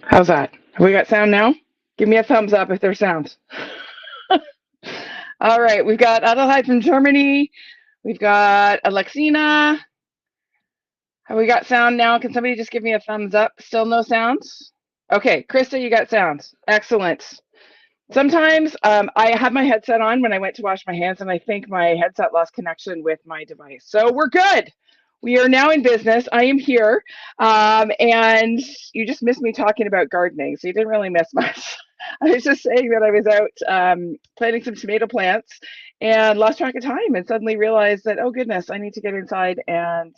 How's that? Have we got sound now? Give me a thumbs up if there's sound. All right, we've got Adelheid from Germany. We've got Alexina. Have we got sound now? Can somebody just give me a thumbs up? Still no sounds? Okay, Krista, you got sounds. Excellent. Sometimes I had my headset on when I went to wash my hands, and I think my headset lost connection with my device. So we're good. We are now in business. I am here. And you just missed me talking about gardening, so you didn't really miss much. I was just saying that I was out planting some tomato plants and lost track of time and suddenly realized that, oh goodness, I need to get inside and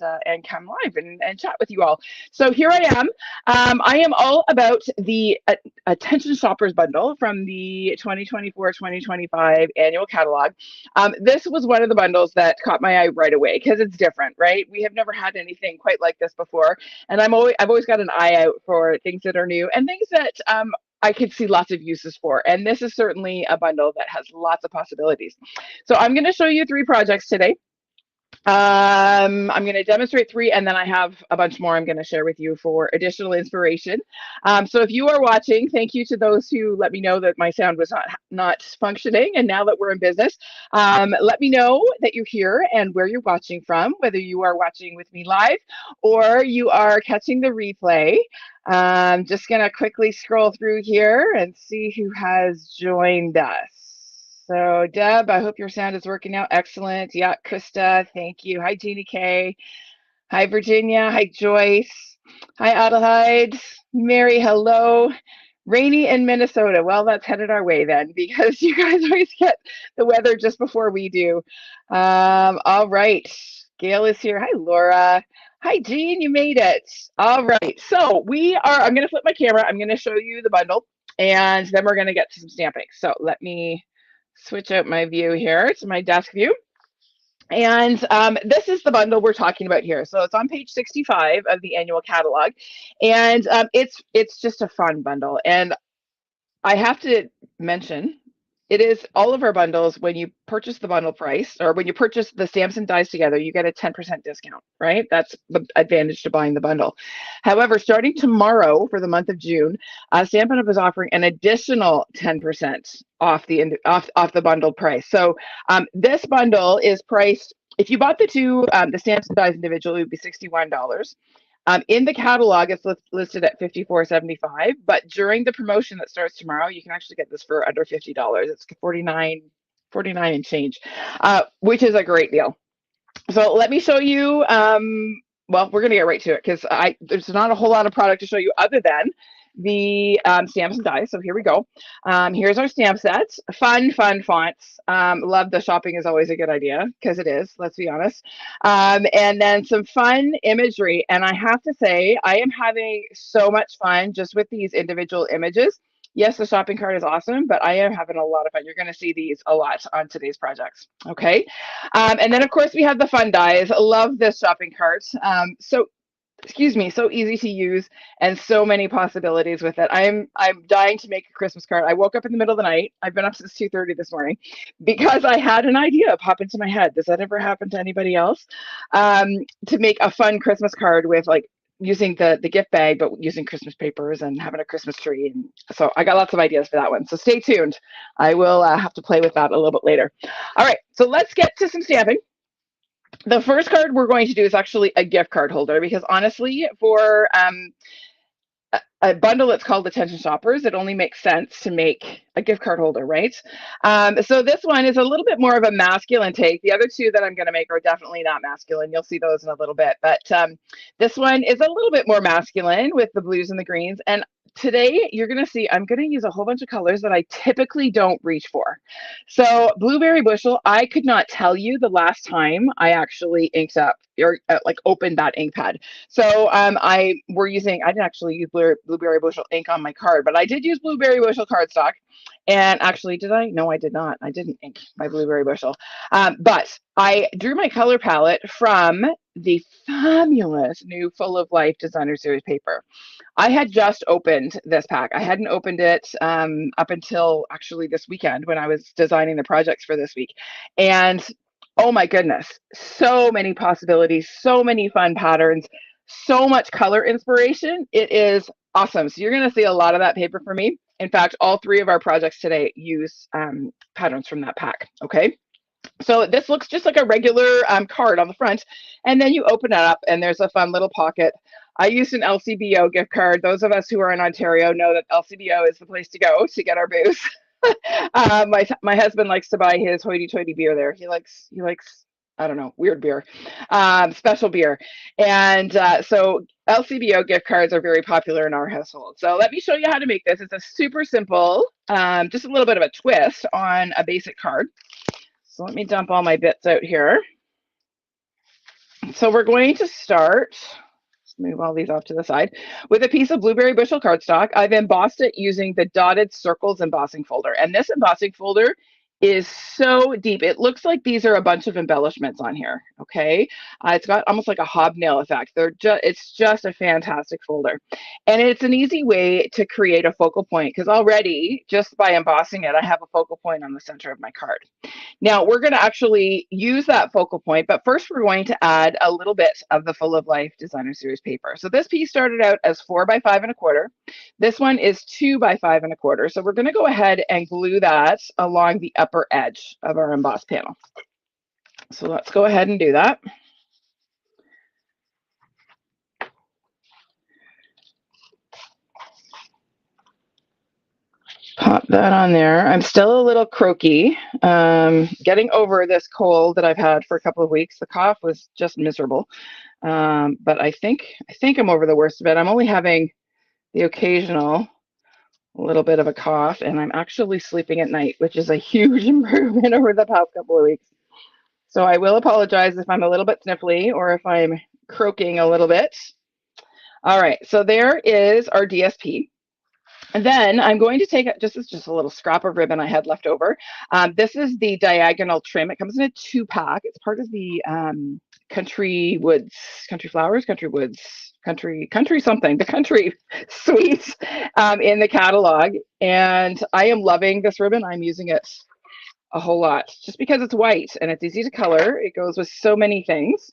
come live and chat with you all. So here I am. I am all about the Attention Shoppers bundle from the 2024-2025 annual catalog. This was one of the bundles that caught my eye right away because it's different, right? We have never had anything quite like this before, and I've always got an eye out for things that are new and things that I could see lots of uses for. And this is certainly a bundle that has lots of possibilities. So I'm going to show you 3 projects today. I'm going to demonstrate 3, and then I have a bunch more I'm going to share with you for additional inspiration. So if you are watching, thank you to those who let me know that my sound was not functioning. And now that we're in business, let me know that you're here and where you're watching from, whether you are watching with me live or you are catching the replay. Just going to quickly scroll through here and see who has joined us. So Deb, I hope your sound is working out. Excellent. Yeah, Krista, thank you. Hi, Jeannie K. Hi, Virginia. Hi, Joyce. Hi, Adelheid. Mary, hello. Rainy in Minnesota. Well, that's headed our way then, because you guys always get the weather just before we do. All right. Gail is here. Hi, Laura. Hi, Jean. You made it. All right. So I'm going to flip my camera. I'm going to show you the bundle, and then we're going to get to some stamping. So let me switch out my view here to my desk view. And this is the bundle we're talking about here. So it's on page 65 of the annual catalog. And it's just a fun bundle. And I have to mention, it is all of our bundles. When you purchase the bundle price, or when you purchase the stamps and dies together, you get a 10% discount, right? That's the advantage to buying the bundle. However, starting tomorrow for the month of June, Stampin' Up is offering an additional 10% off the bundle price. So this bundle is priced, if you bought the the stamps and dies individually, it would be $61. In the catalog, it's listed at $54.75, but during the promotion that starts tomorrow, you can actually get this for under $50. It's $49 and change, which is a great deal. So let me show you. Well, we're going to get right to it because there's not a whole lot of product to show you other than the stamps and dies. So here we go. Here's our stamp sets. Fun fonts. Love the shopping is always a good idea because it is, let's be honest. And then some fun imagery. And I have to say, I am having so much fun just with these individual images. Yes, the shopping cart is awesome, but I am having a lot of fun. You're going to see these a lot on today's projects. Okay. And then, of course, we have the fun dies. Love this shopping cart. So easy to use and so many possibilities with it. I'm dying to make a Christmas card. I woke up in the middle of the night. I've been up since 2:30 this morning because I had an idea pop into my head. Does that ever happen to anybody else? To make a fun Christmas card with like using the gift bag, but using Christmas papers and having a Christmas tree. And so I got lots of ideas for that one. So stay tuned. I will have to play with that a little bit later. All right, so let's get to some stamping. The first card we're going to do is actually a gift card holder because honestly, for a bundle that's called Attention Shoppers, it only makes sense to make a gift card holder, right? So this one is a little bit more of a masculine take. The other 2 that I'm going to make are definitely not masculine. You'll see those in a little bit. But this one is a little bit more masculine with the blues and the greens. And today you're going to see I'm going to use a whole bunch of colors that I typically don't reach for. So Blueberry Bushel, I could not tell you the last time I actually inked up or like opened that ink pad. So I didn't actually use Blueberry Bushel ink on my card, but I did use Blueberry Bushel cardstock. And actually, did I? No, I did not. I didn't ink my Blueberry Bushel. But I drew my color palette from the fabulous new Full of Life Designer Series paper. I had just opened this pack. I hadn't opened it up until actually this weekend when I was designing the projects for this week. And oh my goodness, so many possibilities, so many fun patterns, so much color inspiration. It is Awesome. So you're going to see a lot of that paper from me. In fact, all three of our projects today use patterns from that pack. Okay. So this looks just like a regular card on the front, and then you open it up and there's a fun little pocket. I used an LCBO gift card. Those of us who are in Ontario know that LCBO is the place to go to get our booze. My husband likes to buy his hoity-toity beer there. He likes I don't know, weird beer, special beer, and so LCBO gift cards are very popular in our household. So let me show you how to make this. It's a super simple, just a little bit of a twist on a basic card. So let me dump all my bits out here. So we're going to start, let's move all these off to the side, with a piece of blueberry bushel cardstock. I've embossed it using the dotted circles embossing folder. And this embossing folder is so deep. It looks like these are a bunch of embellishments on here, okay? It's got almost like a hobnail effect. It's just a fantastic folder. And it's an easy way to create a focal point because already, just by embossing it, I have a focal point on the center of my card. Now we're going to actually use that focal point, but first we're going to add a little bit of the Full of Life Designer Series paper. So this piece started out as 4 by 5 1/4. This one is 2 by 5 1/4. So we're going to go ahead and glue that along the upper edge of our emboss panel. So let's go ahead and do that. Pop that on there. I'm still a little croaky, getting over this cold that I've had for a couple of weeks. The cough was just miserable, but I think I'm over the worst of it. I'm only having the occasional little bit of a cough, and I'm actually sleeping at night, which is a huge improvement over the past couple of weeks. So I will apologize if I'm a little bit sniffly or if I'm croaking a little bit. All right, so there is our DSP. And then I'm going to take just a little scrap of ribbon I had left over. This is the diagonal trim. It comes in a 2-pack. It's part of the Country Woods, Country Flowers, Country Woods, Country something, the Country Suite in the catalog. And I am loving this ribbon. I'm using it a whole lot just because it's white and it's easy to color. It goes with so many things.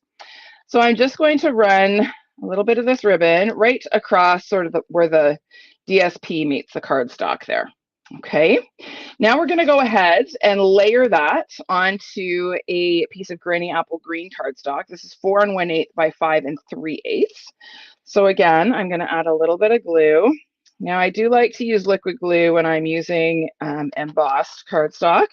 So I'm just going to run a little bit of this ribbon right across sort of where the DSP meets the cardstock there. Okay, now we're going to go ahead and layer that onto a piece of Granny Apple Green cardstock. This is 4 1/8 by 5 3/8. So again, I'm going to add a little bit of glue. Now I do like to use liquid glue when I'm using embossed cardstock.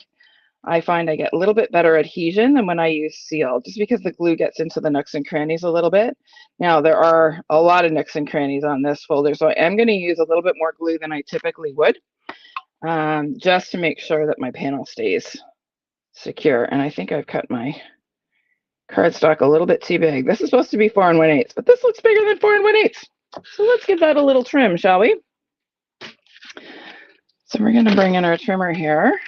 I find I get a little bit better adhesion than when I use seal, just because the glue gets into the nooks and crannies a little bit. Now, there are a lot of nooks and crannies on this folder, so I am going to use a little bit more glue than I typically would, just to make sure that my panel stays secure. And I think I've cut my cardstock a little bit too big. This is supposed to be 4 1/8, but this looks bigger than 4 1/8. So let's give that a little trim, shall we? So we're going to bring in our trimmer here.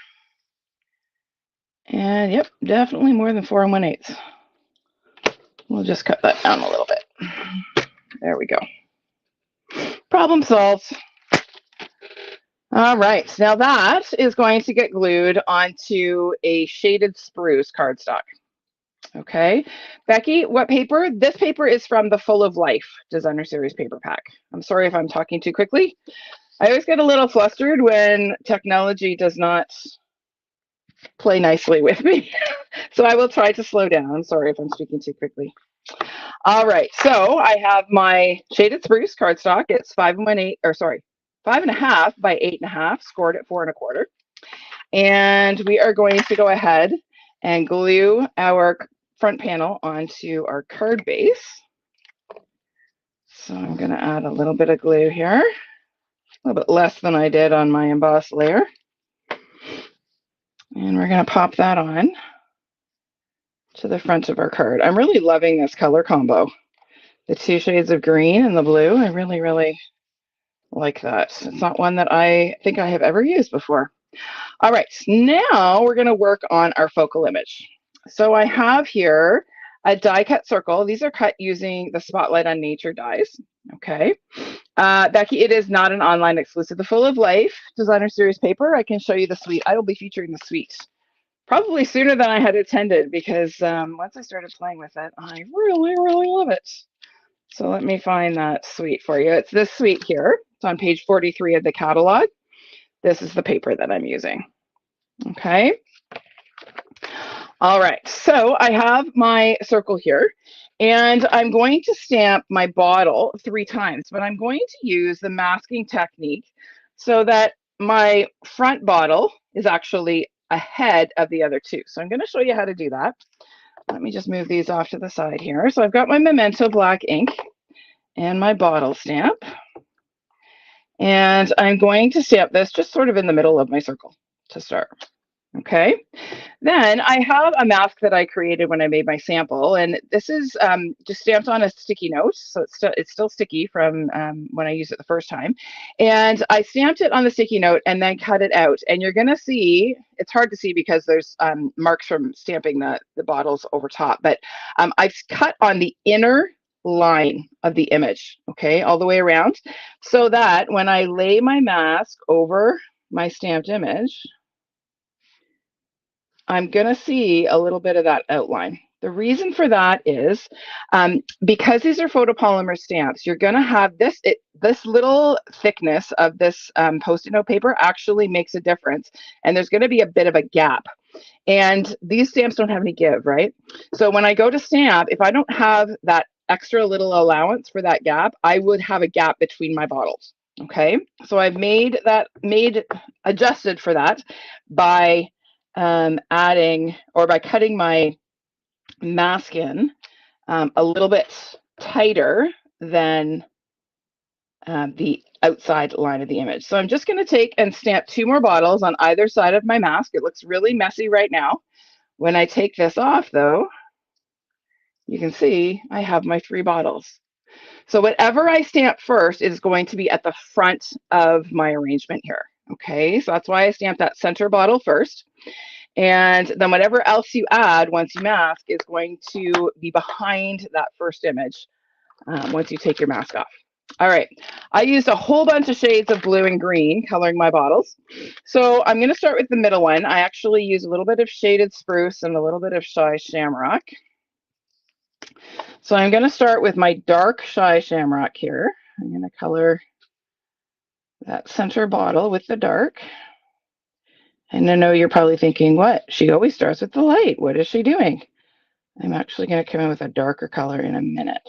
And yep, definitely more than 4 1/8. We'll just cut that down a little bit. There we go. Problem solved. All right, now that is going to get glued onto a Shaded Spruce cardstock. Okay, Becky, what paper? This paper is from the Full of Life Designer Series paper pack. I'm sorry if I'm talking too quickly. I always get a little flustered when technology does not play nicely with me. So I will try to slow down. I'm sorry if I'm speaking too quickly. All right, so I have my Shaded Spruce cardstock. It's 5 1/8, or sorry, 5 1/2 by 8 1/2, scored at 4 1/4. And we are going to go ahead and glue our front panel onto our card base. So I'm going to add a little bit of glue here, a little bit less than I did on my embossed layer. And we're going to pop that on to the front of our card. I'm really loving this color combo. The 2 shades of green and the blue. I really, really like that. It's not one that I think I have ever used before. All right, now we're going to work on our focal image. So I have here a die cut circle. These are cut using the Spotlight on Nature dies. Okay. Becky, it is not an online exclusive. The Full of Life Designer Series paper, I can show you the suite. I will be featuring the suite probably sooner than I had intended, because once I started playing with it, I really, really love it. So let me find that suite for you. It's this suite here. It's on page 43 of the catalog. This is the paper that I'm using. Okay. All right, so I have my circle here, and I'm going to stamp my bottle 3 times, but I'm going to use the masking technique so that my front bottle is actually ahead of the other 2. So I'm going to show you how to do that. Let me just move these off to the side here. So I've got my Memento black ink and my bottle stamp, and I'm going to stamp this just sort of in the middle of my circle to start. Okay, then I have a mask that I created when I made my sample, and this is just stamped on a sticky note, so it's still sticky from when I used it the first time. And I stamped it on the sticky note and then cut it out. And you're going to see, it's hard to see because there's marks from stamping the bottles over top, but I've cut on the inner line of the image, okay, all the way around, so that when I lay my mask over my stamped image, I'm going to see a little bit of that outline. The reason for that is because these are photopolymer stamps, you're going to have this little thickness of this Post-it note paper actually makes a difference. And there's going to be a bit of a gap. And these stamps don't have any give, right? So when I go to stamp, if I don't have that extra little allowance for that gap, I would have a gap between my bottles. Okay, so I've adjusted for that by adding, or by cutting my mask in a little bit tighter than the outside line of the image. So I'm just going to take and stamp 2 more bottles on either side of my mask. It looks really messy right now. When I take this off, though, you can see I have my 3 bottles. So whatever I stamp first is going to be at the front of my arrangement here. Okay, so that's why I stamped that center bottle first. And then whatever else you add once you mask is going to be behind that first image once you take your mask off. All right, I used a whole bunch of shades of blue and green coloring my bottles. So I'm going to start with the middle one. I actually use a little bit of Shaded Spruce and a little bit of Shy Shamrock. So I'm going to start with my dark Shy Shamrock here. I'm going to color that center bottle with the dark. And I know you're probably thinking, what? She always starts with the light. What is she doing? I'm actually going to come in with a darker color in a minute.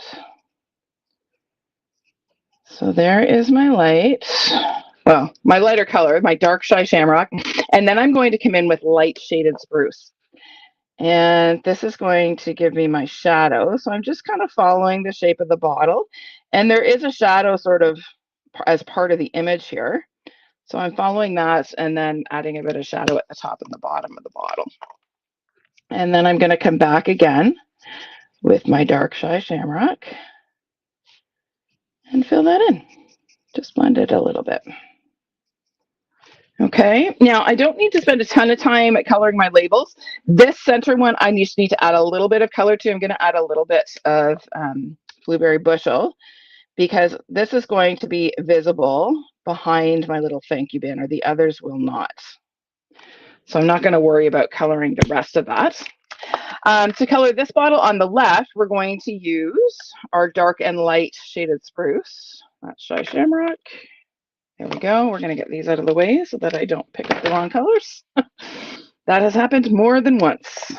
So there is my light. Well, my lighter color, my dark Shy Shamrock. And then I'm going to come in with light Shaded Spruce. And this is going to give me my shadow. So I'm just kind of following the shape of the bottle. And there is a shadow sort of as part of the image here. So I'm following that and then adding a bit of shadow at the top and the bottom of the bottle. And then I'm going to come back again with my dark Shy Shamrock and fill that in. Just blend it a little bit. Okay, now I don't need to spend a ton of time coloring my labels. This center one, I just need to add a little bit of color to. I'm going to add a little bit of Blueberry Bushel because this is going to be visible behind my little thank you banner. The others will not. So I'm not going to worry about coloring the rest of that. To color this bottle on the left, we're going to use our dark and light Shaded Spruce. That's Shy Shamrock. There we go. We're going to get these out of the way so that I don't pick up the wrong colors. That has happened more than once.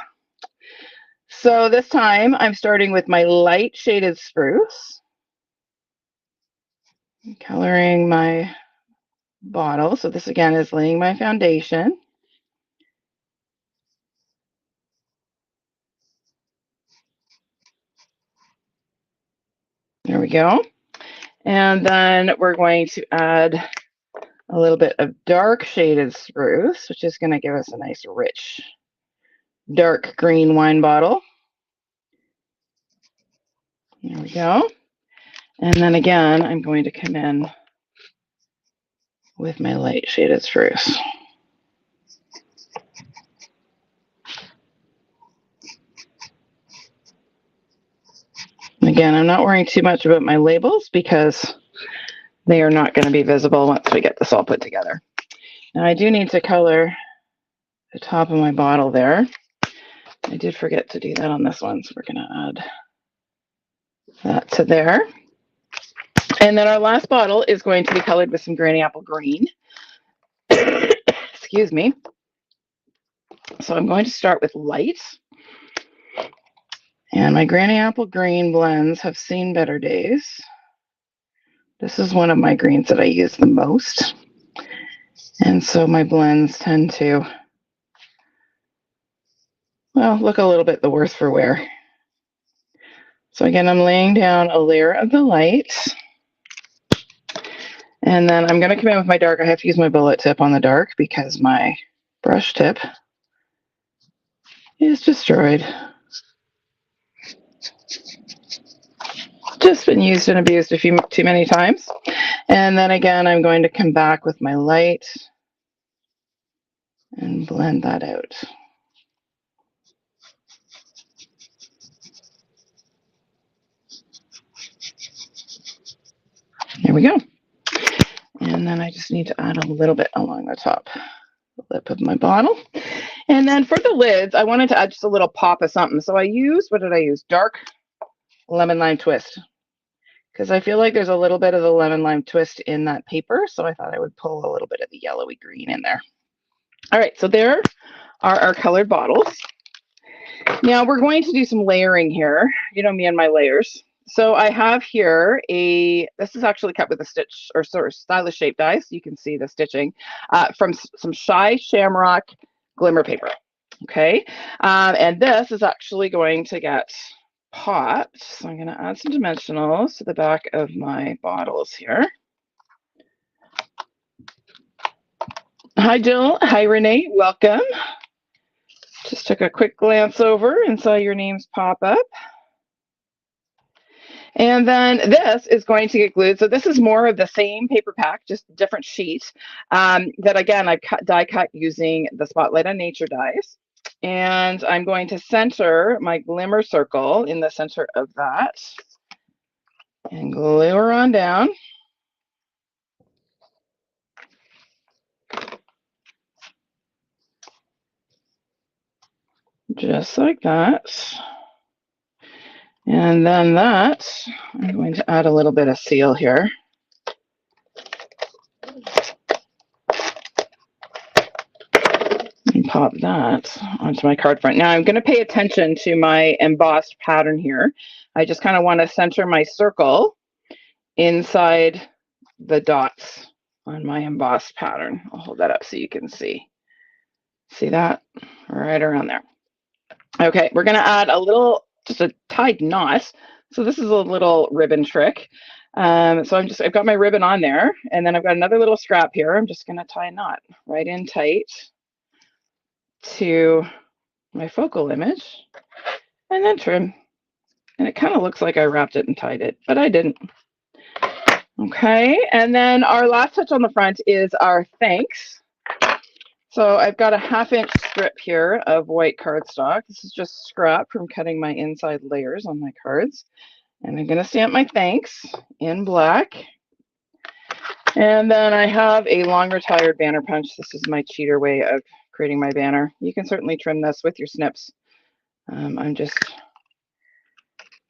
So this time I'm starting with my light Shaded Spruce. I'm coloring my bottle. So this again is laying my foundation. There we go. And then we're going to add a little bit of dark Shaded Spruce, which is going to give us a nice rich dark green wine bottle. There we go. And then again, I'm going to come in with my light Shaded Spruce. Again, I'm not worrying too much about my labels because they are not going to be visible once we get this all put together. Now I do need to color the top of my bottle there. I did forget to do that on this one, so we're going to add that to there. And then our last bottle is going to be colored with some Granny Apple Green. Excuse me. So I'm going to start with light. And my Granny Apple Green blends have seen better days. This is one of my greens that I use the most. And so my blends tend to, well, look a little bit the worse for wear. So again, I'm laying down a layer of the light. And then I'm going to come in with my dark. I have to use my bullet tip on the dark because my brush tip is destroyed. Just been used and abused a few too many times. And then again, I'm going to come back with my light and blend that out. There we go. And then I just need to add a little bit along the top lip of my bottle. And then for the lids, I wanted to add just a little pop of something. So I used, what did I use? Dark lemon lime twist. Because I feel like there's a little bit of the lemon lime twist in that paper. So I thought I would pull a little bit of the yellowy green in there. All right, so there are our colored bottles. Now we're going to do some layering here. You know me and my layers. So I have here this is actually cut with a stitch or sort of stylish shape die, so you can see the stitching from some Shy Shamrock glimmer paper. Okay, and this is actually going to get popped. So I'm going to add some dimensionals to the back of my bottles here. Hi, Jill. Hi, Renee. Welcome. Just took a quick glance over and saw your names pop up. And then this is going to get glued. So this is more of the same paper pack, just different sheet. That again, I've die cut using the Spotlight on Nature dies. And I'm going to center my glimmer circle in the center of that and glue her on down. Just like that. And then that, I'm going to add a little bit of seal here. And pop that onto my card front. Now I'm going to pay attention to my embossed pattern here. I just kind of want to center my circle inside the dots on my embossed pattern. I'll hold that up so you can see. See that? Right around there. Okay, we're going to add a little, just a tied knot. So this is a little ribbon trick. So I've got my ribbon on there, and then I've got another little scrap here. I'm just going to tie a knot right in tight to my focal image and then trim. And it kind of looks like I wrapped it and tied it, but I didn't. Okay, and then our last touch on the front is our thanks. So I've got a 1/2 inch strip here of white cardstock. This is just scrap from cutting my inside layers on my cards. And I'm going to stamp my thanks in black. And then I have a long retired banner punch. This is my cheater way of creating my banner. You can certainly trim this with your snips. I'm just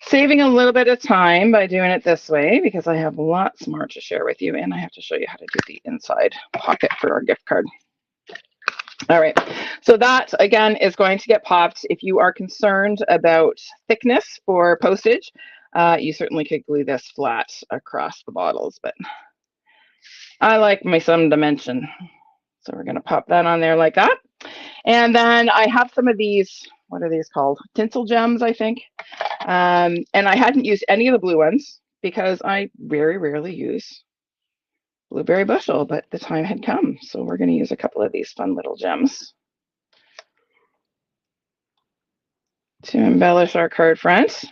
saving a little bit of time by doing it this way because I have lots more to share with you, and I have to show you how to do the inside pocket for our gift card. All right, so that again is going to get popped. If you are concerned about thickness for postage, you certainly could glue this flat across the bottles, but I like my some dimension. So we're going to pop that on there like that. And then I have some of these, what are these called? Tinsel gems, I think. And I hadn't used any of the blue ones because I very rarely use blueberry bushel, but the time had come. So we're going to use a couple of these fun little gems to embellish our card front.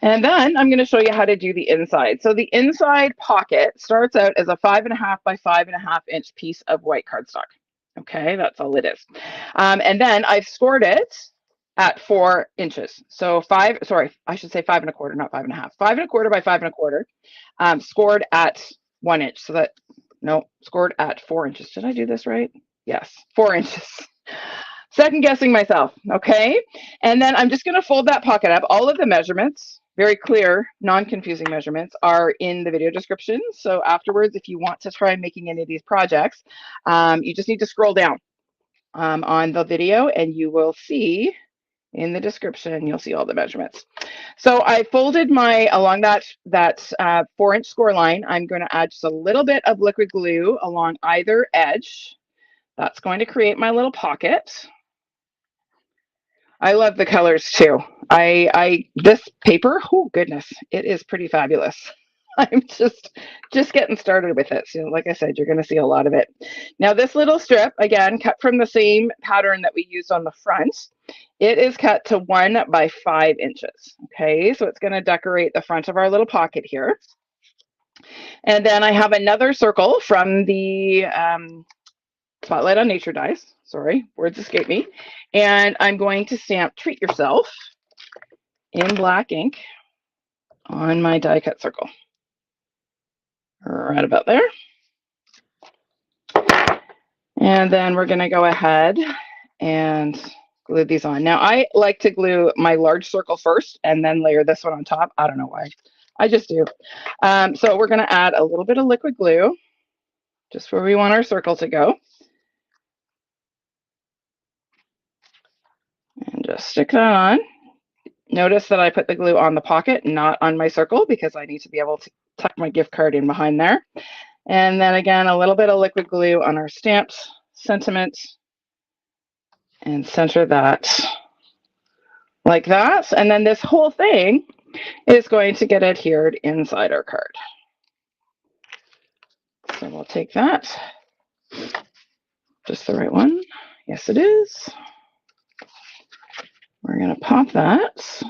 And then I'm going to show you how to do the inside. So the inside pocket starts out as a 5.5 by 5.5 inch piece of white cardstock. Okay, that's all it is. And then I've scored it at 4 inches. So I should say 5.25, not 5.5. 5.25 by 5.25, scored at 1 inch. So that, no, scored at 4 inches. Did I do this right? Yes, 4 inches. Second guessing myself, okay? And then I'm just gonna fold that pocket up, all of the measurements very clear, non-confusing measurements are in the video description. So afterwards, if you want to try making any of these projects, you just need to scroll down on the video and you will see in the description, you'll see all the measurements. So I folded my, along that 4-inch score line, I'm going to add just a little bit of liquid glue along either edge. That's going to create my little pocket. I love the colors too. This paper, oh goodness, it is pretty fabulous. I'm just getting started with it. So like I said, you're going to see a lot of it. Now this little strip, again, cut from the same pattern that we used on the front. It is cut to 1 by 5 inches. Okay, so it's going to decorate the front of our little pocket here. And then I have another circle from the Spotlight on Nature dies. Sorry, words escape me. And I'm going to stamp Treat Yourself in black ink on my die cut circle. Right about there. And then we're going to go ahead and glue these on. Now I like to glue my large circle first and then layer this one on top. I don't know why. I just do. So we're going to add a little bit of liquid glue just where we want our circle to go. And just stick that on. Notice that I put the glue on the pocket, not on my circle, because I need to be able to tuck my gift card in behind there. And then again, a little bit of liquid glue on our stamped sentiment and center that like that. And then this whole thing is going to get adhered inside our card. So we'll take that. Just the right one. Yes, it is. We're going to pop that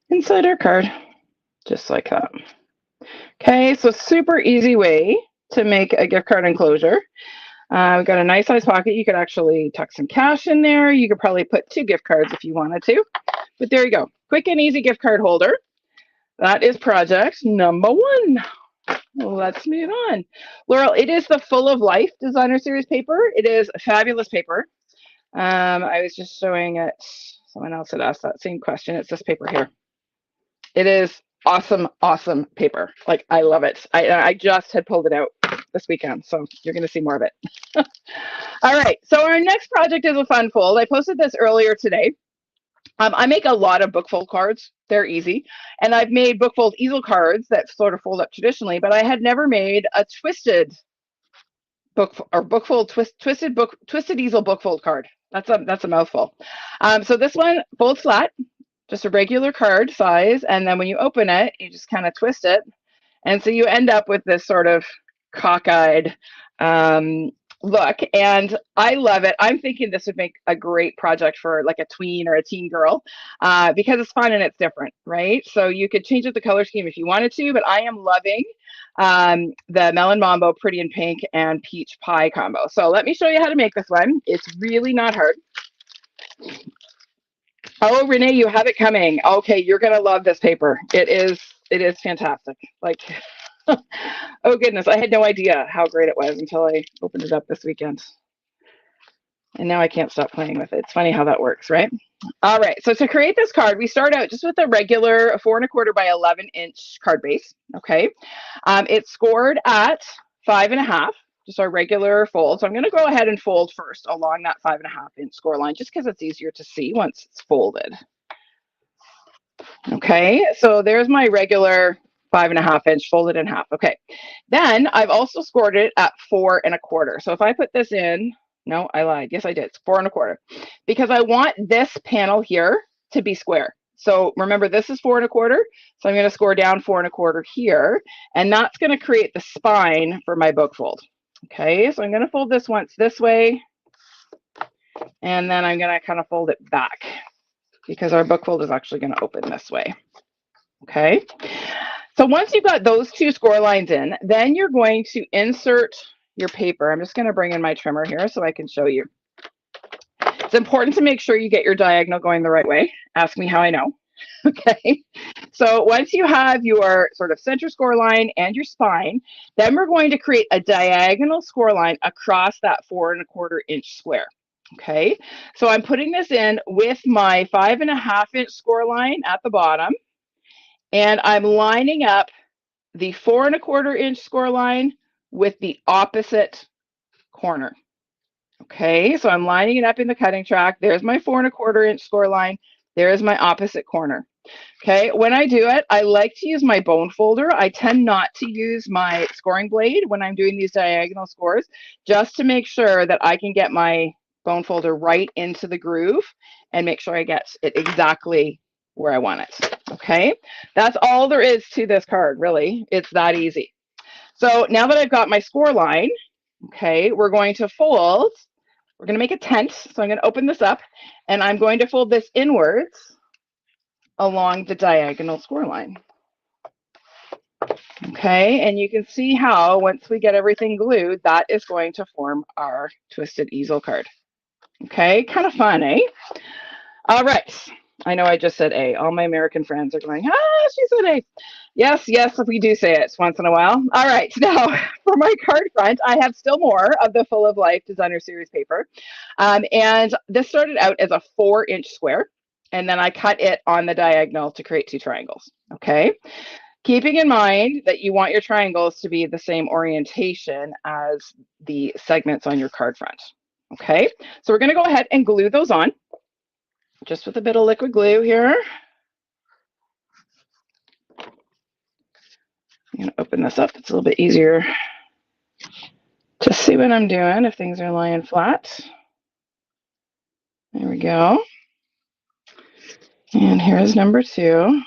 inside our card, just like that. Okay, so super easy way to make a gift card enclosure. We've got a nice size pocket. You could actually tuck some cash in there. You could probably put 2 gift cards if you wanted to. But there you go. Quick and easy gift card holder. That is project number 1. Let's move on. Laurel, it is the Full of Life Designer Series paper. It is a fabulous paper. I was just showing it. Someone else had asked that same question. It's this paper here. It is awesome, awesome paper. Like, I love it. I just had pulled it out this weekend, so you're going to see more of it. All right, so our next project is a fun fold. I posted this earlier today. I make a lot of book fold cards. They're easy. And I've made book fold easel cards that sort of fold up traditionally, but I had never made a twisted twisted easel book fold card. That's a mouthful. So this one folds flat, just a regular card size, and then when you open it, you just kind of twist it, and so you end up with this sort of cockeyed look, and I love it. I'm thinking this would make a great project for like a tween or a teen girl because it's fun and it's different, right? So you could change up the color scheme if you wanted to, but I am loving the Melon Mambo Pretty in Pink and Peach Pie combo. So let me show you how to make this one. It's really not hard. Oh, Renee, you have it coming. Okay, you're gonna love this paper. It is fantastic. Like, oh goodness, I had no idea how great it was until I opened it up this weekend. And now I can't stop playing with it. It's funny how that works, right? All right, so to create this card, we start out just with a regular 4 1/4 by 11-inch card base, okay? It's scored at 5 1/2, just our regular fold. So I'm gonna go ahead and fold first along that 5 1/2-inch score line, just because it's easier to see once it's folded. Okay, so there's my regular 5 1/2-inch folded in half. Okay, then I've also scored it at 4 1/4. So if I put this in, no, I lied. Yes, I did. It's 4 1/4 because I want this panel here to be square. So remember, this is 4 1/4. So I'm going to score down 4 1/4 here, and that's going to create the spine for my book fold. Okay, so I'm going to fold this once this way, and then I'm going to kind of fold it back because our book fold is actually going to open this way. Okay, so once you've got those 2 score lines in, then you're going to insert your paper. I'm just going to bring in my trimmer here so I can show you. It's important to make sure you get your diagonal going the right way. Ask me how I know. Okay, so once you have your sort of center score line and your spine, then we're going to create a diagonal score line across that 4 1/4-inch square. Okay, so I'm putting this in with my 5.5-inch score line at the bottom, and I'm lining up the 4.25-inch score line with the opposite corner. Okay, so I'm lining it up in the cutting track. There's my 4.25-inch score line. There is my opposite corner. Okay, when I do it, I like to use my bone folder. I tend not to use my scoring blade when I'm doing these diagonal scores, just to make sure that I can get my bone folder right into the groove and make sure I get it exactly where I want it. Okay, that's all there is to this card, really. It's that easy. So now that I've got my score line, okay, we're going to fold. We're going to make a tent. So I'm going to open this up and I'm going to fold this inwards along the diagonal score line. Okay, and you can see how once we get everything glued, that is going to form our twisted easel card. Okay, kind of fun, eh? All right. I know I just said A. All my American friends are going, ah, she said A. Yes, yes, we do say it once in a while. All right, now for my card front, I have still more of the Full of Life Designer Series paper. And this started out as a 4-inch square, and then I cut it on the diagonal to create 2 triangles, okay? Keeping in mind that you want your triangles to be the same orientation as the segments on your card front, okay? So we're gonna go ahead and glue those on, just with a bit of liquid glue here. I'm gonna open this up, it's a little bit easier to see what I'm doing if things are lying flat. There we go. And here's number 2.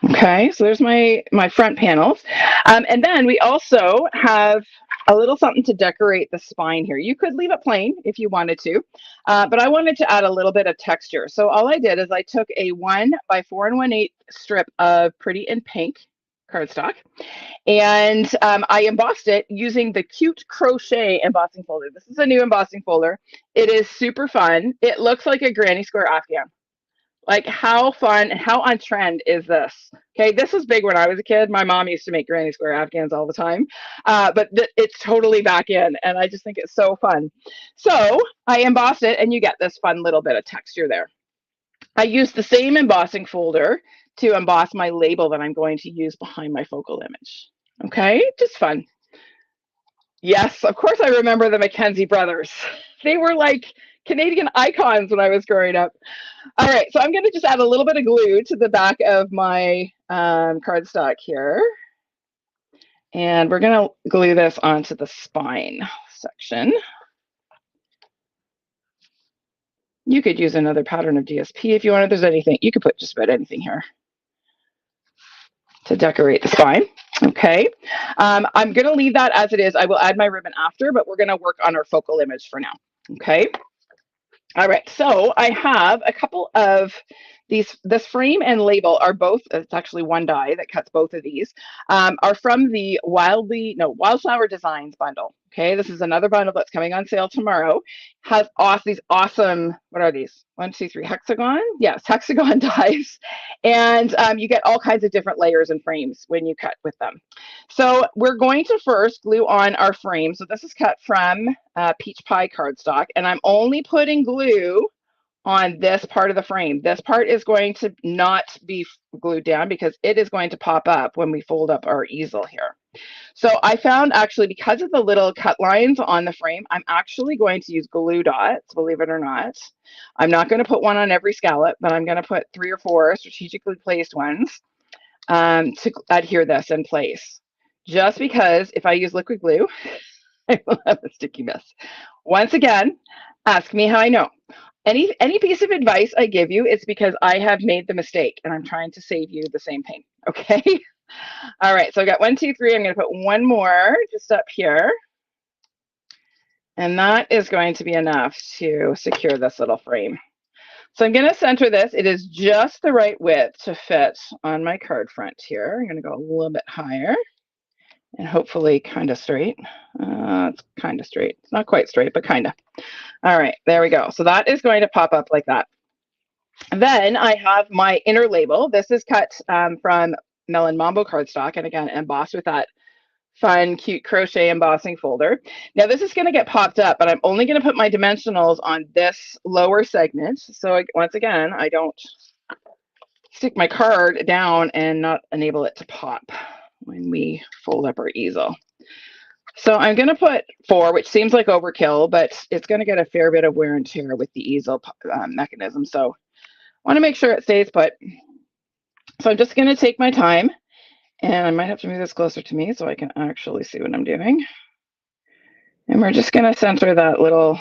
Okay, so there's my front panels. And then we also have a little something to decorate the spine here. You could leave it plain if you wanted to, but I wanted to add a little bit of texture. So all I did is I took a 1 by 4 1/8 strip of Pretty in Pink cardstock, and I embossed it using the Cute Crochet embossing folder. This is a new embossing folder. It is super fun. It looks like a granny square Afghan. Like, how fun and how on trend is this? Okay, this was big when I was a kid. My mom used to make granny square Afghans all the time, but it's totally back in, and I just think it's so fun. So I embossed it, and you get this fun little bit of texture there. I used the same embossing folder to emboss my label that I'm going to use behind my focal image. Okay, just fun. Yes, of course I remember the Mackenzie brothers. They were like Canadian icons when I was growing up. All right, so I'm going to just add a little bit of glue to the back of my cardstock here. And we're going to glue this onto the spine section. You could use another pattern of DSP if you wanted. There's anything. You could put just about anything here to decorate the spine. Okay, I'm going to leave that as it is. I will add my ribbon after, but we're going to work on our focal image for now. Okay. All right, so I have a couple of these. This frame and label are both, it's actually one die that cuts both of these, are from the Wildflower Designs bundle. Okay, this is another bundle that's coming on sale tomorrow. Has these awesome, what are these? 1, 2, 3, hexagon? Yes, hexagon dies. And you get all kinds of different layers and frames when you cut with them. So we're going to first glue on our frame. So this is cut from Peach Pie cardstock, and I'm only putting glue on this part of the frame. This part is going to not be glued down because it is going to pop up when we fold up our easel here. So I found, actually, because of the little cut lines on the frame, I'm actually going to use glue dots, believe it or not. I'm not going to put one on every scallop, but I'm going to put 3 or 4 strategically placed ones to adhere this in place. Just because if I use liquid glue, I will have a sticky mess. Once again, ask me how I know. Any piece of advice I give you, it's because I have made the mistake and I'm trying to save you the same pain. Okay. All right. So I got 1, 2, 3. I'm going to put one more just up here. And that is going to be enough to secure this little frame. So I'm going to center this. It is just the right width to fit on my card front here. I'm going to go a little bit higher and hopefully kind of straight. It's kind of straight. It's not quite straight, but kind of. All right, there we go. So that is going to pop up like that. Then I have my inner label. This is cut from Melon Mambo cardstock, and again, embossed with that fun, cute crochet embossing folder. Now this is going to get popped up, but I'm only going to put my dimensionals on this lower segment. So once again, I don't stick my card down and not enable it to pop when we fold up our easel. So I'm going to put 4, which seems like overkill, but it's going to get a fair bit of wear and tear with the easel mechanism. So I want to make sure it stays put. So I'm just going to take my time, and I might have to move this closer to me so I can actually see what I'm doing. And we're just going to center that little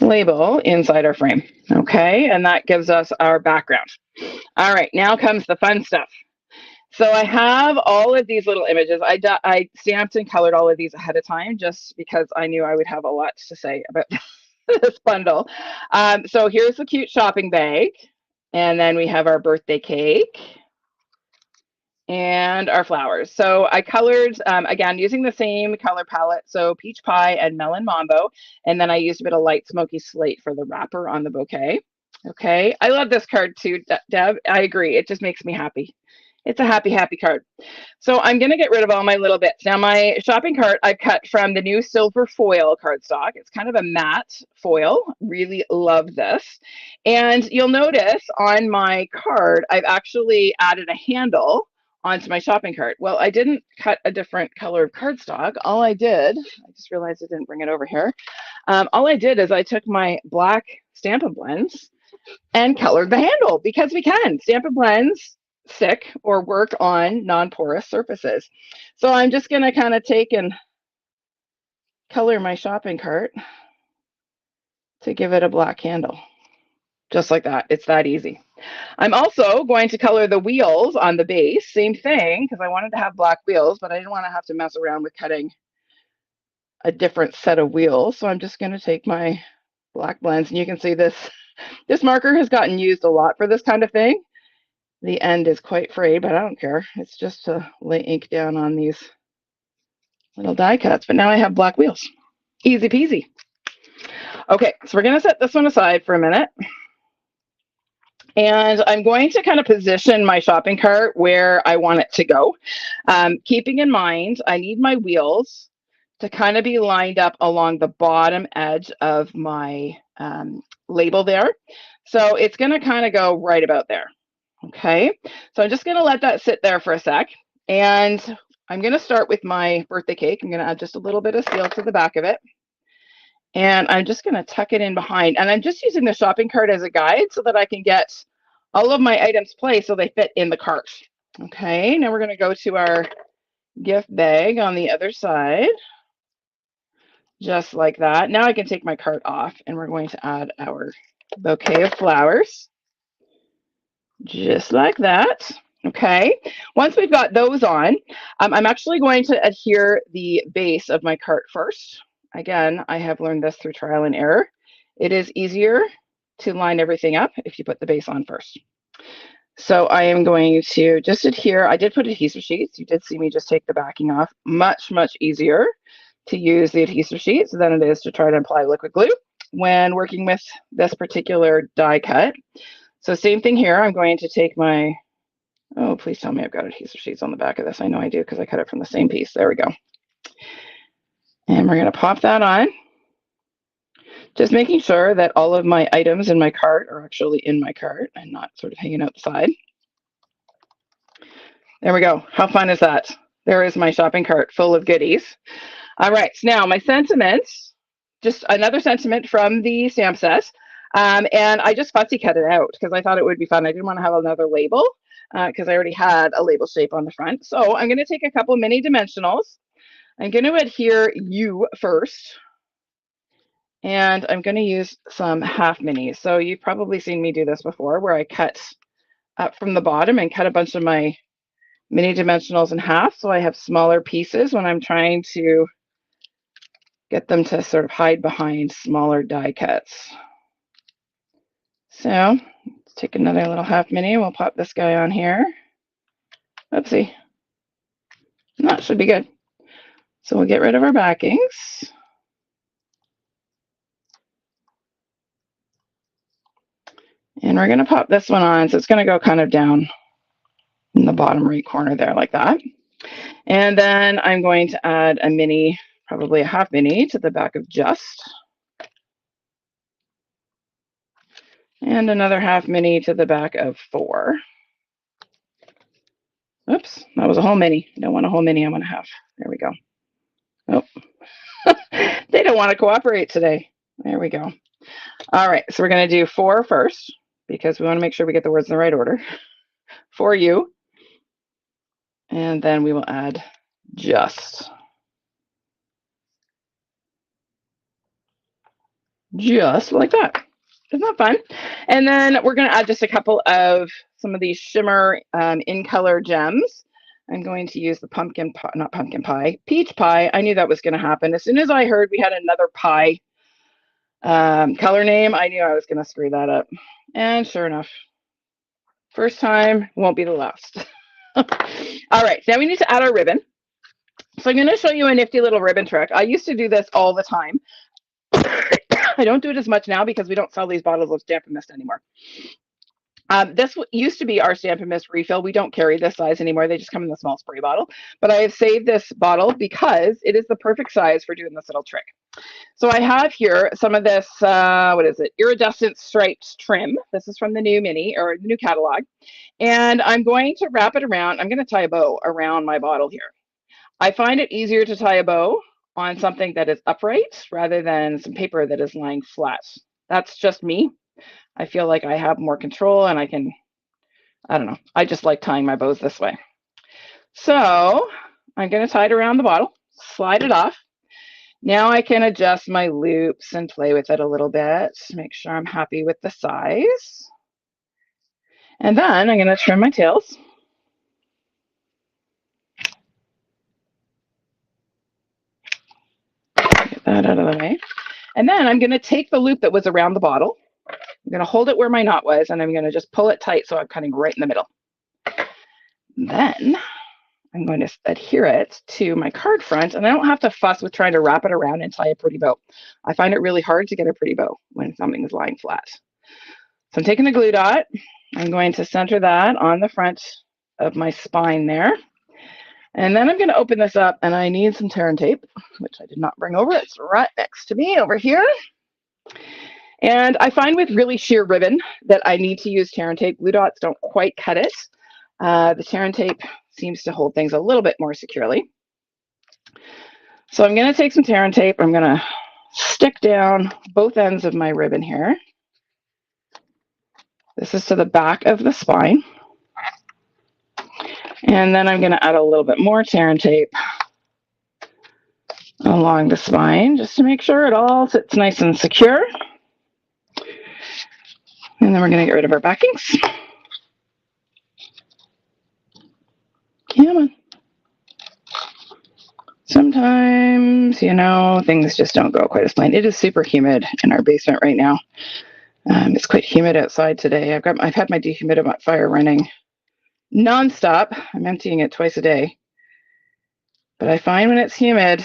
label inside our frame. Okay, and that gives us our background. All right, now comes the fun stuff. So I have all of these little images. I stamped and colored all of these ahead of time just because I knew I would have a lot to say about this bundle. So here's the cute shopping bag. And then we have our birthday cake and our flowers. So I colored, again, using the same color palette. So peach pie and melon mambo. And then I used a bit of light smoky slate for the wrapper on the bouquet. Okay. I love this card too, Deb. I agree. It just makes me happy. It's a happy, happy card. So I'm going to get rid of all my little bits. Now my shopping cart I've cut from the new silver foil cardstock. It's kind of a matte foil. Really love this. And you'll notice on my card, I've actually added a handle onto my shopping cart. Well, I didn't cut a different color of cardstock. All I did, I just realized I didn't bring it over here. All I did is I took my black Stampin' Blends and colored the handle because we can. Stampin' Blends stick or work on non-porous surfaces. So I'm just going to kind of take and color my shopping cart to give it a black handle. Just like that. It's that easy. I'm also going to color the wheels on the base. Same thing, because I wanted to have black wheels, but I didn't want to have to mess around with cutting a different set of wheels. So I'm just going to take my black blends, and you can see this marker has gotten used a lot for this kind of thing. The end is quite frayed, but I don't care. It's just to lay ink down on these little die cuts. But now I have black wheels. Easy peasy. Okay, so we're going to set this one aside for a minute. And I'm going to kind of position my shopping cart where I want it to go. Keeping in mind, I need my wheels to kind of be lined up along the bottom edge of my label there. So it's going to kind of go right about there. Okay, so I'm just going to let that sit there for a sec. And I'm going to start with my birthday cake. I'm going to add just a little bit of steel to the back of it. And I'm just going to tuck it in behind. And I'm just using the shopping cart as a guide so that I can get all of my items placed so they fit in the cart. Okay, now we're going to go to our gift bag on the other side. Just like that. Now I can take my cart off and we're going to add our bouquet of flowers. Just like that. Okay, once we've got those on, I'm actually going to adhere the base of my cart first. Again, I have learned this through trial and error. It is easier to line everything up if you put the base on first. So I am going to just adhere. I did put adhesive sheets. You did see me just take the backing off. Much, much easier to use the adhesive sheets than it is to try to apply liquid glue when working with this particular die cut. So same thing here. I'm going to take my, oh, please tell me I've got adhesive sheets on the back of this. I know I do because I cut it from the same piece. There we go. And we're going to pop that on. Just making sure that all of my items in my cart are actually in my cart and not sort of hanging out the side. There we go. How fun is that? There is my shopping cart full of goodies. All right, so now my sentiments, just another sentiment from the stamp set. And I just fussy cut it out because I thought it would be fun. I didn't want to have another label because I already had a label shape on the front. So I'm going to take a couple mini dimensionals. I'm going to adhere you first. And I'm going to use some half minis. So you've probably seen me do this before where I cut up from the bottom and cut a bunch of my mini dimensionals in half. So I have smaller pieces when I'm trying to get them to sort of hide behind smaller die cuts. So let's take another little half mini. We'll pop this guy on here. Oopsie. That should be good. So we'll get rid of our backings. And we're going to pop this one on. So it's going to go kind of down in the bottom right corner there like that. And then I'm going to add a mini, probably a half mini to the back of just. And another half mini to the back of 4. Oops, that was a whole mini. I don't want a whole mini, I want a half. There we go. Oh, they don't want to cooperate today. There we go. All right, so we're going to do 4 first because we want to make sure we get the words in the right order. For you. And then we will add just. Just like that. Isn't that fun? And then we're going to add just a couple of some of these shimmer in color gems. I'm going to use the pumpkin pie, not pumpkin pie, peach pie. I knew that was going to happen. As soon as I heard we had another pie color name, I knew I was going to screw that up. And sure enough, first time won't be the last. All right, now we need to add our ribbon. So I'm going to show you a nifty little ribbon trick. I used to do this all the time. I don't do it as much now because we don't sell these bottles of Stampin' Mist anymore. This used to be our Stampin' Mist refill. We don't carry this size anymore. They just come in the small spray bottle. But I have saved this bottle because it is the perfect size for doing this little trick. So I have here some of this, what is it? Iridescent striped trim. This is from the new mini or the new catalog. And I'm going to wrap it around. I'm going to tie a bow around my bottle here. I find it easier to tie a bow on something that is upright rather than some paper that is lying flat. That's just me. I feel like I have more control and I don't know. I just like tying my bows this way. So I'm going to tie it around the bottle, slide it off. Now I can adjust my loops and play with it a little bit to make sure I'm happy with the size. And then I'm going to trim my tails. Get that out of the way. And then I'm going to take the loop that was around the bottle. I'm going to hold it where my knot was, and I'm going to just pull it tight so I'm cutting right in the middle. Then I'm going to adhere it to my card front, and I don't have to fuss with trying to wrap it around and tie a pretty bow. I find it really hard to get a pretty bow when something is lying flat. So I'm taking the glue dot. I'm going to center that on the front of my spine there. And then I'm going to open this up, and I need some tear and tape, which I did not bring over. It's right next to me over here. And I find with really sheer ribbon that I need to use tear and tape. Glue dots don't quite cut it. The tear and tape seems to hold things a little bit more securely. So I'm going to take some tear and tape. I'm going to stick down both ends of my ribbon here. This is to the back of the spine. And then I'm going to add a little bit more tear and tape along the spine just to make sure it all sits nice and secure. And then we're going to get rid of our backings. Come on. Sometimes, you know, things just don't go quite as planned. It is super humid in our basement right now. It's quite humid outside today. I've had my dehumidifier running nonstop. I'm emptying it twice a day. But I find when it's humid,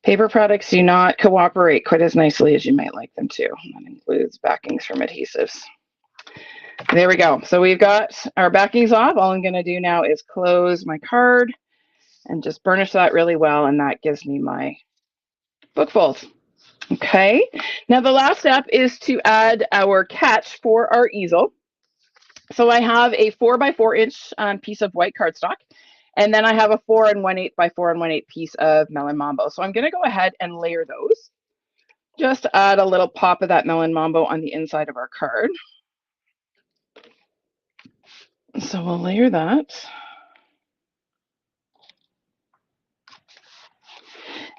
paper products do not cooperate quite as nicely as you might like them to. That includes backings from adhesives. There we go. So we've got our backings off. All I'm going to do now is close my card and just burnish that really well, and that gives me my book fold. Okay, now the last step is to add our catch for our easel. So I have a 4 by 4 inch piece of white cardstock, and then I have a 4 1/8 by 4 1/8 piece of melon mambo. So I'm going to go ahead and layer those. Just add a little pop of that melon mambo on the inside of our card. So we'll layer that.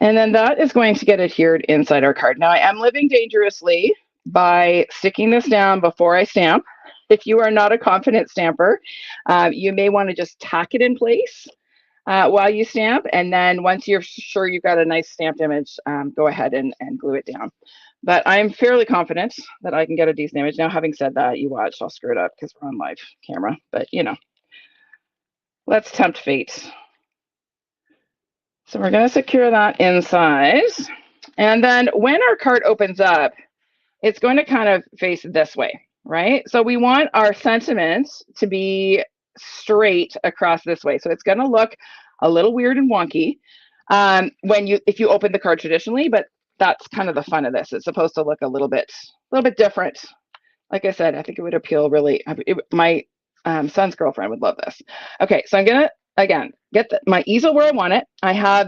And then that is going to get adhered inside our card. Now I am living dangerously by sticking this down before I stamp. If you are not a confident stamper, you may want to just tack it in place while you stamp. And then once you're sure you've got a nice stamped image, go ahead and glue it down. But I'm fairly confident that I can get a decent image. Now, having said that, you watch, I'll screw it up because we're on live camera. But, you know, let's tempt fate. So we're going to secure that inside. And then when our card opens up, it's going to kind of face this way, right? So we want our sentiments to be straight across this way. So it's going to look a little weird and wonky if you open the card traditionally, but that's kind of the fun of this. It's supposed to look a little bit different. Like I said, I think it would appeal really. My son's girlfriend would love this. Okay, so I'm gonna again get my easel where I want it.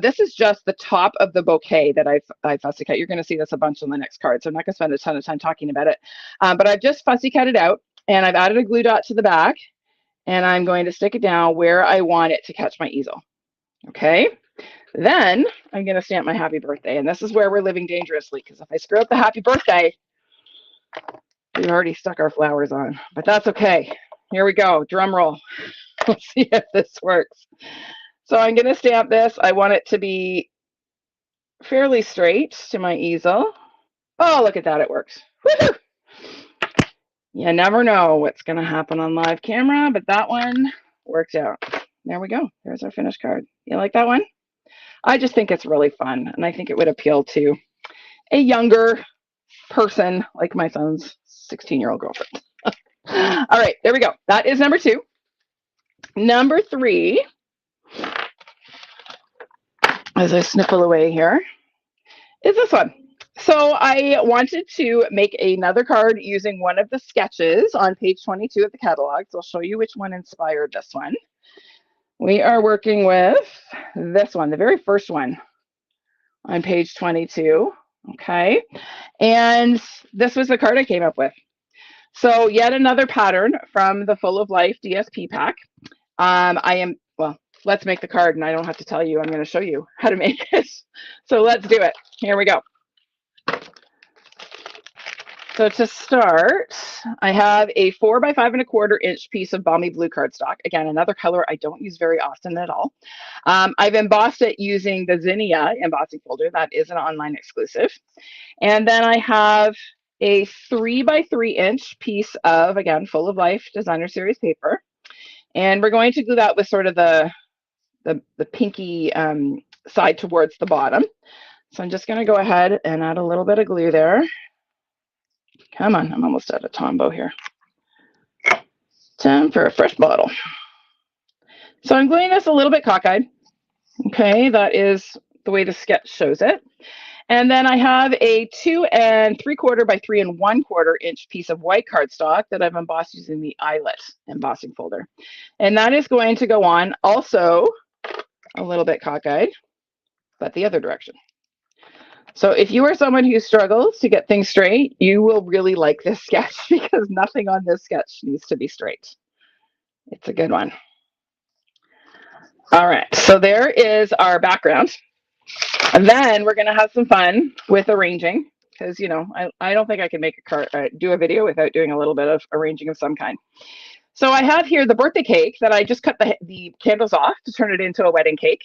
This is just the top of the bouquet that I fussy cut. You're gonna see this a bunch on the next card, so I'm not gonna spend a ton of time talking about it. But I've just fussy cut it out, and I've added a glue dot to the back, and I'm going to stick it down where I want it to catch my easel. Okay. Then I'm going to stamp my happy birthday. And this is where we're living dangerously, because if I screw up the happy birthday, we've already stuck our flowers on, but that's okay. Here we go. Drum roll. Let's see if this works. So I'm going to stamp this. I want it to be fairly straight to my easel. Oh, look at that. It works. Woo-hoo! You never know what's going to happen on live camera, but that one worked out. There we go. There's our finished card. You like that one? I just think it's really fun, and I think it would appeal to a younger person like my son's 16-year-old girlfriend. All right, there we go. That is number 2. Number 3, as I sniffle away here, is this one. So I wanted to make another card using one of the sketches on page 22 of the catalog. So I'll show you which one inspired this one. We are working with this one, the very first one on page 22. Okay. And this was the card I came up with. So yet another pattern from the Full of Life DSP pack. Let's make the card, and I don't have to tell you, I'm going to show you how to make it. So let's do it. Here we go. So to start, I have a 4 by 5¼ inch piece of balmy blue cardstock. Again, another color I don't use very often at all. I've embossed it using the Zinnia embossing folder. That is an online exclusive. And then I have a 3 by 3 inch piece of, again, Full of Life Designer Series paper. And we're going to glue that with sort of the pinky side towards the bottom. So I'm just going to go ahead and add a little bit of glue there. Come on, I'm almost out of Tombow here. Time for a fresh bottle. So I'm gluing this a little bit cockeyed. Okay, that is the way the sketch shows it. And then I have a 2 3/4 by 3 1/4 inch piece of white cardstock that I've embossed using the Eyelet embossing folder. And that is going to go on also a little bit cockeyed, but the other direction. So if you are someone who struggles to get things straight, you will really like this sketch because nothing on this sketch needs to be straight. It's a good one. All right, so there is our background. And then we're going to have some fun with arranging because, you know, I don't think I can make a card, do a video without doing a little bit of arranging of some kind. So I have here the birthday cake that I just cut the candles off to turn it into a wedding cake.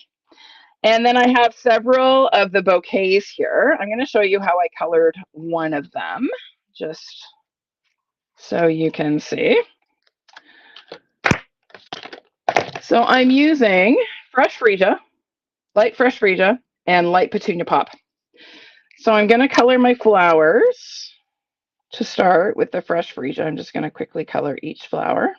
And then I have several of the bouquets here. I'm going to show you how I colored one of them, just so you can see. So I'm using fresh freesia, light fresh freesia, and light petunia pop. So I'm going to color my flowers to start with the fresh freesia. I'm just going to quickly color each flower.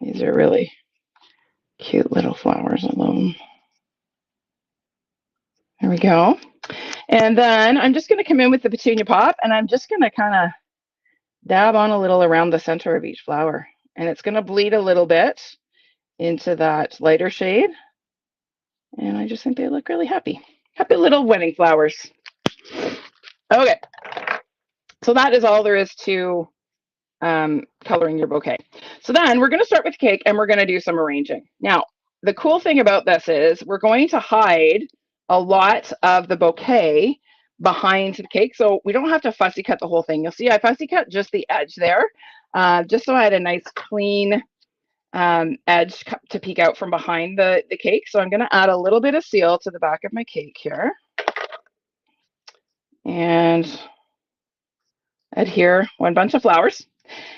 These are really cute little flowers. I love them. There we go. And then I'm just going to come in with the petunia pop, and I'm just going to kind of dab on a little around the center of each flower. And it's going to bleed a little bit into that lighter shade. And I just think they look really happy. Happy little wedding flowers. Okay. So that is all there is to coloring your bouquet. So then we're going to start with cake, and we're going to do some arranging. Now, the cool thing about this is we're going to hide a lot of the bouquet behind the cake. So we don't have to fussy cut the whole thing. You'll see I fussy cut just the edge there, just so I had a nice clean edge to peek out from behind the cake. So I'm going to add a little bit of seal to the back of my cake here. And adhere one bunch of flowers.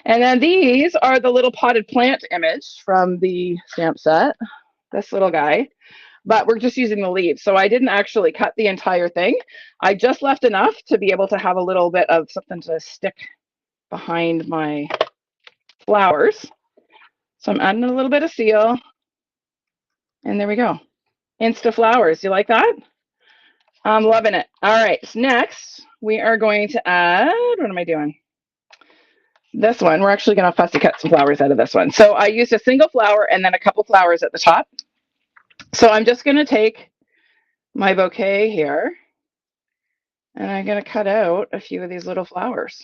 And then these are the little potted plant image from the stamp set, this little guy, but we're just using the leaves. So I didn't actually cut the entire thing. I just left enough to be able to have a little bit of something to stick behind my flowers. So I'm adding a little bit of seal, and there we go. Insta flowers. You like that? I'm loving it. All right, so next we are going to add, what am I doing? This one, we're actually going to fussy cut some flowers out of this one. So I used a single flower and then a couple flowers at the top. So I'm just going to take my bouquet here and I'm going to cut out a few of these little flowers.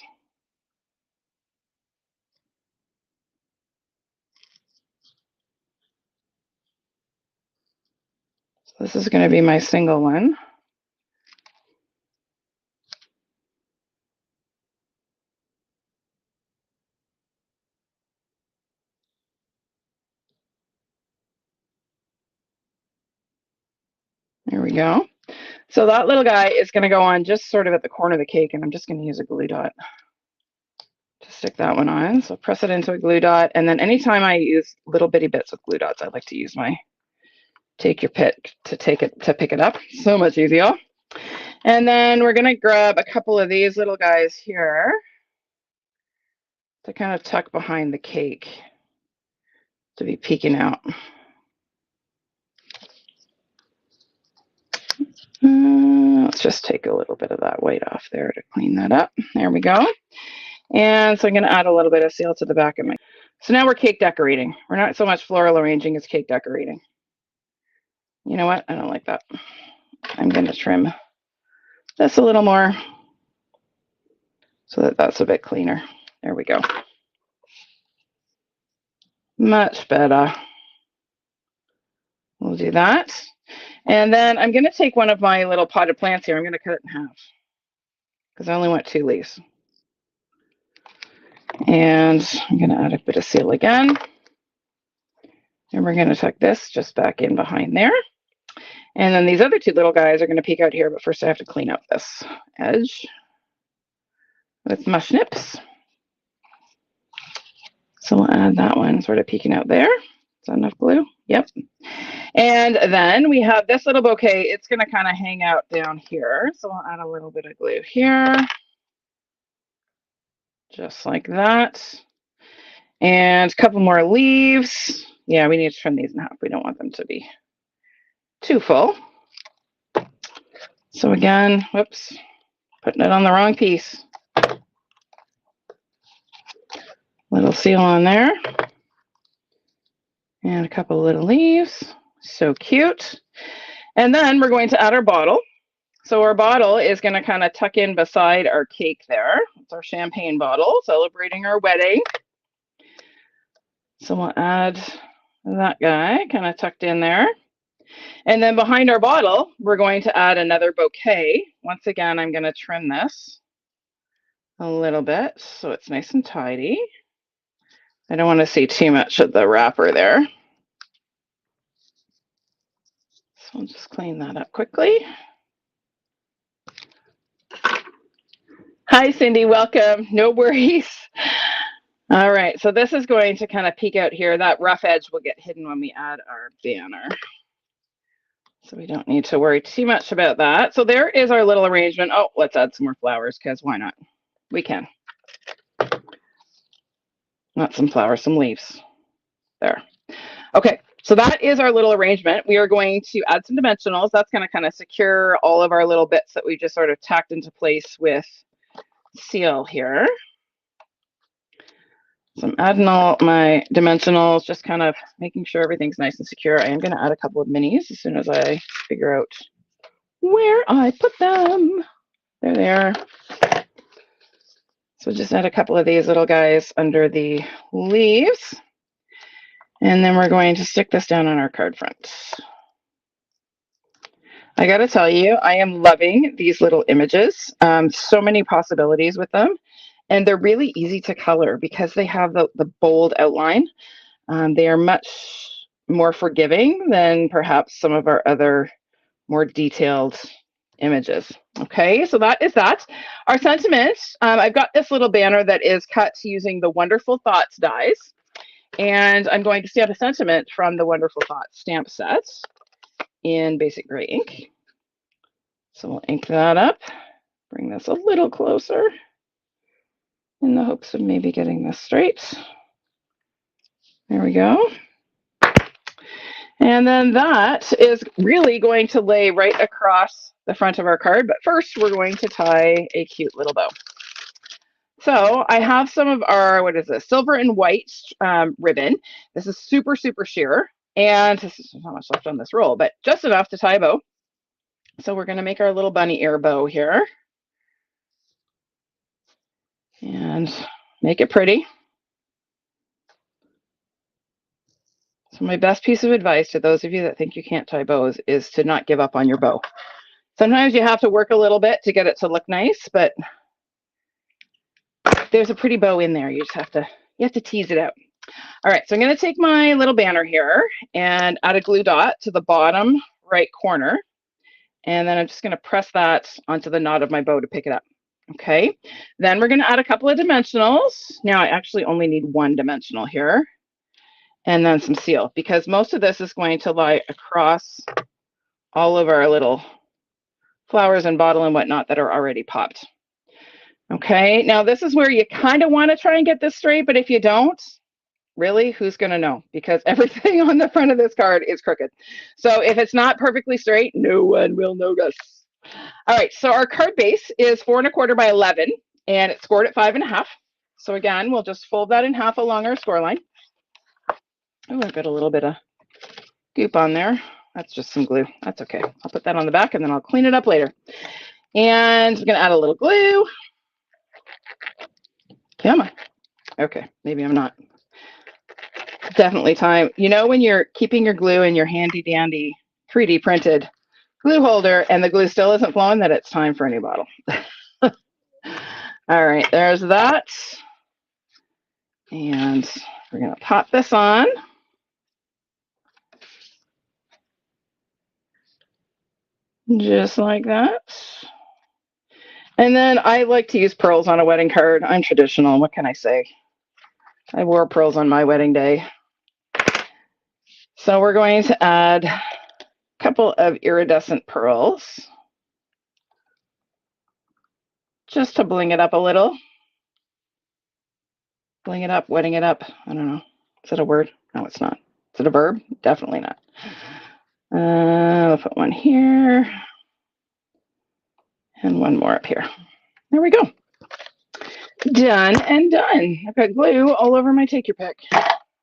So this is going to be my single one. There we go. So that little guy is going to go on just sort of at the corner of the cake, and I'm just going to use a glue dot to stick that one on. So press it into a glue dot, and then anytime I use little bitty bits of glue dots, I like to use my take your pick to pick it up. So much easier. And then we're going to grab a couple of these little guys here to kind of tuck behind the cake to be peeking out. Let's just take a little bit of that white off there to clean that up. There we go. And so I'm going to add a little bit of seal to the back of my. So now we're cake decorating. We're not so much floral arranging as cake decorating. You know what? I don't like that. I'm going to trim this a little more so that that's a bit cleaner. There we go. Much better. We'll do that. And then I'm going to take one of my little potted plants here. I'm going to cut it in half because I only want 2 leaves. And I'm going to add a bit of seal again. And we're going to tuck this just back in behind there. And then these other 2 little guys are going to peek out here, but first I have to clean up this edge with my snips. So we'll add that one sort of peeking out there. Is that enough glue? Yep. And then we have this little bouquet. It's going to kind of hang out down here. So I'll add a little bit of glue here. Just like that. And a couple more leaves. Yeah, we need to trim these in half. We don't want them to be too full. So again, whoops, putting it on the wrong piece. Little seal on there. And a couple of little leaves. So cute. And then we're going to add our bottle. So our bottle is going to kind of tuck in beside our cake there. It's our champagne bottle celebrating our wedding. So we'll add that guy kind of tucked in there. And then behind our bottle, we're going to add another bouquet. Once again, I'm going to trim this a little bit so it's nice and tidy. I don't want to see too much of the wrapper there. So I'll just clean that up quickly. Hi, Cindy, welcome. No worries. All right, so this is going to kind of peek out here. That rough edge will get hidden when we add our banner. So we don't need to worry too much about that. So there is our little arrangement. Oh, let's add some more flowers because why not? We can. Not some flowers, some leaves. There. Okay, so that is our little arrangement. We are going to add some dimensionals. That's going to kind of secure all of our little bits that we just sort of tacked into place with seal here. So I'm adding all my dimensionals, just kind of making sure everything's nice and secure. I am going to add a couple of minis as soon as I figure out where I put them. They're there. So just add a couple of these little guys under the leaves. And then we're going to stick this down on our card front. I got to tell you, I am loving these little images. So many possibilities with them. And they're really easy to color because they have the bold outline. They are much more forgiving than perhaps some of our other more detailed images. Okay, so that is that. Our sentiment, I've got this little banner that is cut using the Wonderful Thoughts dies. And I'm going to stamp a sentiment from the Wonderful Thoughts stamp set in basic gray ink. So we'll ink that up, bring this a little closer in the hopes of maybe getting this straight. There we go. And then that is really going to lay right across the front of our card. But first, we're going to tie a cute little bow. So I have some of our, what is this, silver and white ribbon. This is super, super sheer. And this is not much left on this roll, but just enough to tie a bow. So we're going to make our little bunny ear bow here. And make it pretty. So my best piece of advice to those of you that think you can't tie bows is to not give up on your bow. Sometimes you have to work a little bit to get it to look nice, but there's a pretty bow in there. You just have to tease it out. All right, so I'm going to take my little banner here and add a glue dot to the bottom right corner. And then I'm just going to press that onto the knot of my bow to pick it up. Okay, then we're going to add a couple of dimensionals. Now I actually only need one dimensional here. And then some seal, because most of this is going to lie across all of our little flowers and bottle and whatnot that are already popped. Okay, now this is where you kind of want to try and get this straight, but if you don't, really, who's going to know? Because everything on the front of this card is crooked. So if it's not perfectly straight, no one will notice. All right, so our card base is 4 1/4 by 11, and it's scored at 5 1/2. So again, we'll just fold that in half along our score line. Oh, I've got a little bit of goop on there. That's just some glue. That's okay. I'll put that on the back and then I'll clean it up later. And I'm going to add a little glue. Come on. Okay, maybe I'm not. Definitely time. You know, when you're keeping your glue in your handy dandy 3D printed glue holder and the glue still isn't flowing, that it's time for a new bottle. All right, there's that. And we're going to pop this on. Just like that. And then I like to use pearls on a wedding card. I'm traditional. What can I say? I wore pearls on my wedding day. So we're going to add a couple of iridescent pearls just to bling it up a little. Bling it up, wetting it up. I don't know. Is it a word? No, it's not. Is it a verb? Definitely not. I'll put one here and one more up here. There we go. Done and done. I've got glue all over my take your pick.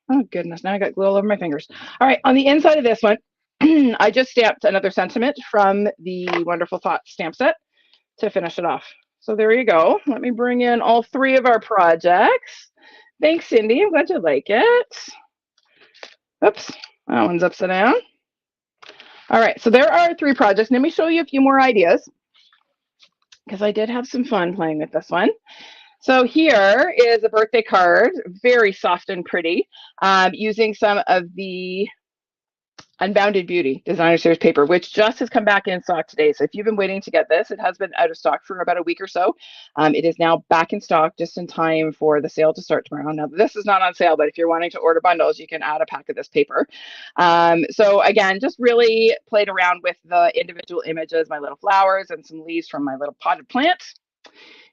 Oh goodness, now I got glue all over my fingers. All right, on the inside of this one, I just stamped another sentiment from the Wonderful Thoughts stamp set to finish it off. So there you go. Let me bring in all 3 of our projects. Thanks, Cindy. I'm glad you like it. Oops, that one's upside down. All right, so there are 3 projects. Let me show you a few more ideas because I did have some fun playing with this one. So here is a birthday card, very soft and pretty, using some of the Unbounded Beauty Designer Series paper, which just has come back in stock today. So if you've been waiting to get this, it has been out of stock for about a week or so. It is now back in stock just in time for the sale to start tomorrow. Now, this is not on sale, but if you're wanting to order bundles, you can add a pack of this paper. So again, just really played around with the individual images, my little flowers and some leaves from my little potted plant.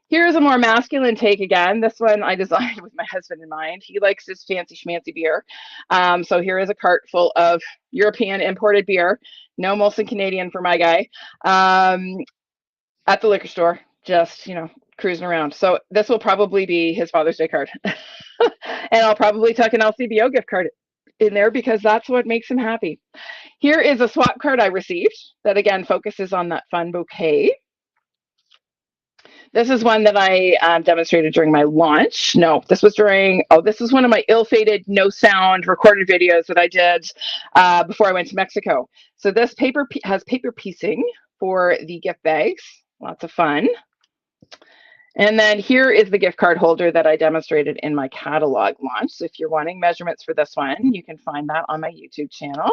Here's a more masculine take again. This one I designed with my husband in mind. He likes his fancy schmancy beer. So here is a cart full of European imported beer. No Molson Canadian for my guy. At the liquor store, just, you know, cruising around. So this will probably be his Father's Day card. And I'll probably tuck an LCBO gift card in there because that's what makes him happy. Here is a swap card I received that again focuses on that fun bouquet. This is one that I demonstrated during my launch. No, this was during, this is one of my ill-fated, no sound recorded videos that I did before I went to Mexico. So this paper has paper piecing for the gift bags. Lots of fun. And then here is the gift card holder that I demonstrated in my catalog launch. So if you're wanting measurements for this one, you can find that on my YouTube channel.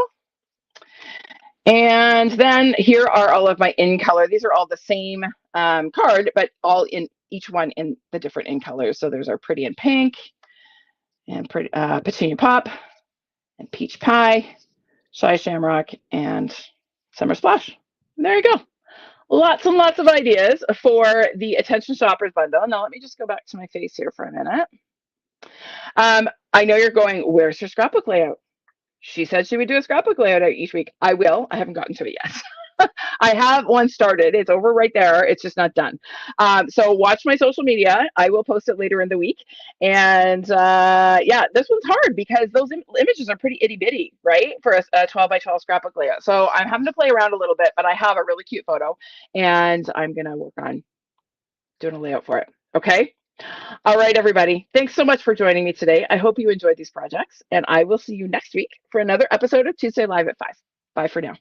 And then here are all of my in color. These are all the same card, but all in each one in the different in colors. So there's our Pretty in Pink and pretty, Petunia Pop and Peach Pie, Shy Shamrock, and Summer Splash. And there you go. Lots and lots of ideas for the Attention Shoppers bundle. Now let me just go back to my face here for a minute. I know you're going, where's your scrapbook layout? She said she would do a scrapbook layout each week. I will. I haven't gotten to it yet. I have one started. It's over right there. It's just not done. So watch my social media. I will post it later in the week. And yeah, this one's hard because those images are pretty itty bitty, right? For a 12 by 12 scrapbook layout. So I'm having to play around a little bit, but I have a really cute photo and I'm going to work on doing a layout for it. Okay. All right, everybody. Thanks so much for joining me today. I hope you enjoyed these projects, and I will see you next week for another episode of Tuesday Live at 5. Bye for now.